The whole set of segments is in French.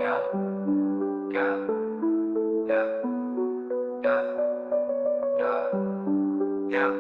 yeah, yeah, yeah, yeah, yeah, yeah.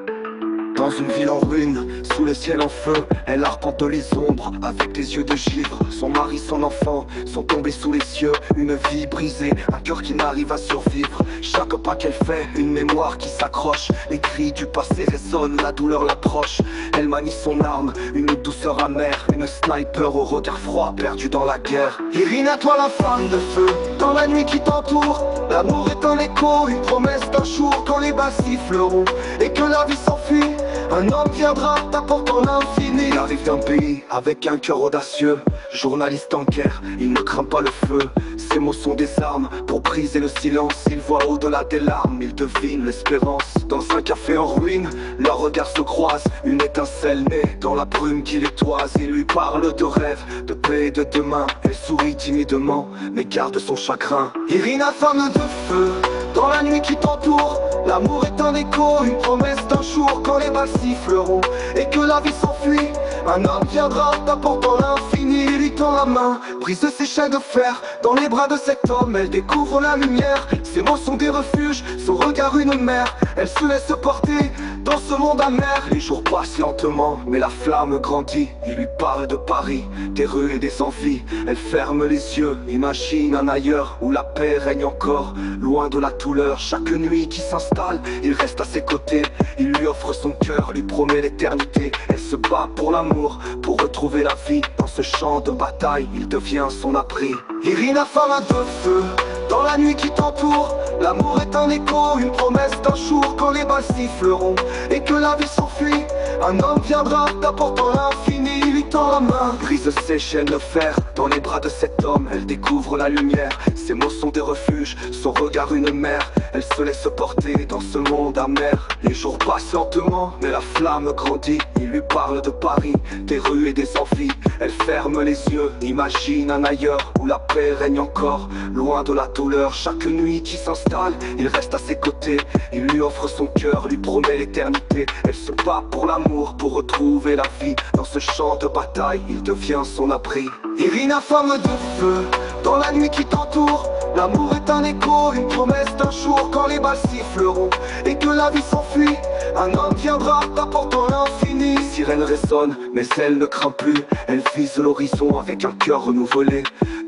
Dans une ville en ruine, sous le ciel en feu, elle arpente les ombres avec des yeux de givre. Son mari, son enfant sont tombés sous les cieux. Une vie brisée, un cœur qui n'arrive à survivre. Chaque pas qu'elle fait, une mémoire qui s'accroche. Les cris du passé résonnent, la douleur l'approche. Elle manie son arme, une douceur amère. Une sniper au regard froid, perdue dans la guerre. Irina, toi la femme de feu, dans la nuit qui t'entoure. L'amour est un écho, une promesse d'un jour quand les balles siffleront et que la vie s'enfuit. Un homme viendra t'apportant l'infini. Il arrive d'un pays avec un cœur audacieux. Journaliste en guerre, il ne craint pas le feu. Ses mots sont des armes pour briser le silence. Il voit au-delà des larmes, il devine l'espérance. Dans un café en ruine, leurs regards se croisent. Une étincelle naît dans la brume qui les toise. Il lui parle de rêve, de paix et de demain. Elle sourit timidement, mais garde son chagrin. Irina, femme de feu, dans la nuit qui t'entoure. L'amour est un écho, une promesse d'un jour quand les balles siffleront et que la vie s'enfuit. Un homme viendra t'apportant l'infini, il lui tend la main, brise ses chaînes de fer. Dans les bras de cet homme, elle découvre la lumière. Ses mots sont des refuges, son regard une mer. Elle se laisse porter dans ce monde amer. Les jours passent lentement, mais la flamme grandit. Il lui parle de Paris, des rues et des envies. Elle ferme les yeux, imagine un ailleurs où la paix règne encore, loin de la douleur. Chaque nuit qui s'installe, il reste à ses côtés. Il lui offre son cœur, lui promet l'éternité. Elle se bat pour l'amour, pour retrouver la vie. Dans ce champ de bataille, il devient son abri. Irina, femme de feu, dans la nuit qui t'entoure. L'amour est un écho, une promesse d'un jour quand les balles siffleront et que la vie s'enfuit. Un homme viendra t'apportant l'infini, il lui tend la main, brise ses chaînes de fer. Dans les bras de cet homme, elle découvre la lumière. Ses mots sont des refuges, son regard une mer. Elle se laisse porter dans ce monde amer. Les jours passent lentement, mais la flamme grandit. Il lui parle de Paris, des rues et des envies. Elle ferme les yeux, imagine un ailleurs où la paix règne encore, loin de la douleur. Chaque nuit qui s'installe, il reste à ses côtés. Il lui offre son cœur, lui promet l'éternité. Elle se bat pour l'amour, pour retrouver la vie. Dans ce champ de bataille, il devient son abri. Irina, femme de feu, dans la nuit qui t'entoure. L'amour est un écho, une promesse d'un jour quand les balles siffleront et que la vie s'enfuit. Un homme viendra t'apportant l'infini. Sirène résonne, mais elle ne craint plus. Elle vise l'horizon avec un cœur renouvelé.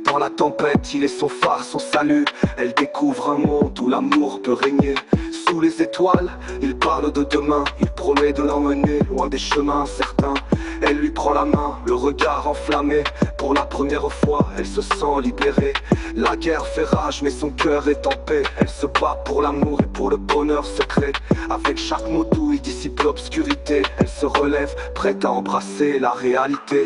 Dans la tempête, il est son phare, son salut. Elle découvre un monde où l'amour peut régner. Sous les étoiles, il parle de demain. Il promet de l'emmener loin des chemins incertains. Elle lui prend la main, le regard enflammé. Pour la première fois, elle se sent libérée. La guerre fait rage, mais son cœur est en paix. Elle se bat pour l'amour et pour le bonheur secret. Avec chaque mot doux, il dissipe l'obscurité. Elle se relève, prête à embrasser la réalité.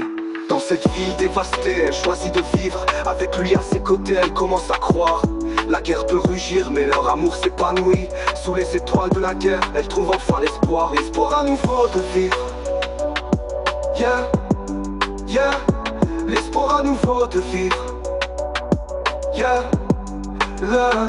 Dans cette ville dévastée, elle choisit de vivre. Avec lui à ses côtés, elle commence à croire. La guerre peut rugir, mais leur amour s'épanouit. Sous les étoiles de la guerre, elle trouve enfin l'espoir. L'espoir à nouveau de vivre. Yeah, yeah. L'espoir à nouveau de vivre. Yeah, yeah.